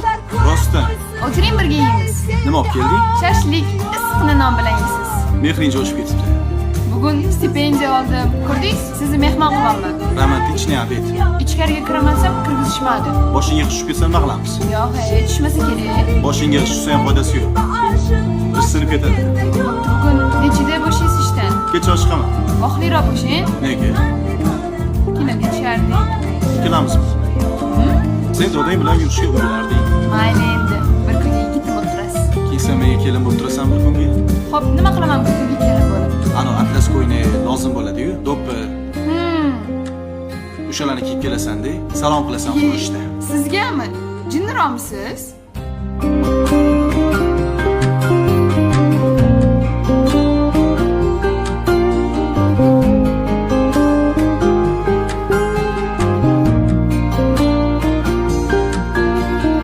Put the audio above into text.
keldim. Rostdan. O'tiring birga yeymiz. Nima olib kelding? Shashlik, issiqni non bilan yeysiz. Mehring jo'shib ketibdi. Bugun stipendiya oldim. Ko'rdingiz? Sizni mehmon qilaman. Romantikchniy обед. Ichkariga kiramasam kirgizishmadi. Boshingga tushib ketsa nima qilamiz? Yo'q, tushmasa kerak. Boshingga tushsa ham foydasi yo'q. Ish sinib ketadi. Bugun nechida bo'shaysiz ishdan? Kechroq chiqaman. Vaqtliroq bo'shang. Nega? Kinoga tushardik. Ikkilamizmi? Sen dodang bilan yurishga o'ylarding. Mayli endi. Bir kunga ikkita bo'lib turasiz. Keyin menga kelin bo'lib turasan bir kunga. Xo'p, nima qilaman bir kunga kelin bo'lib? Ana atlas ko'yni lozim bo'ladi-yu, do'ppi. O'shalarni kiyib kelasan-da, salom qilasan qurishda. Sizgami? Jinniroqmisiz?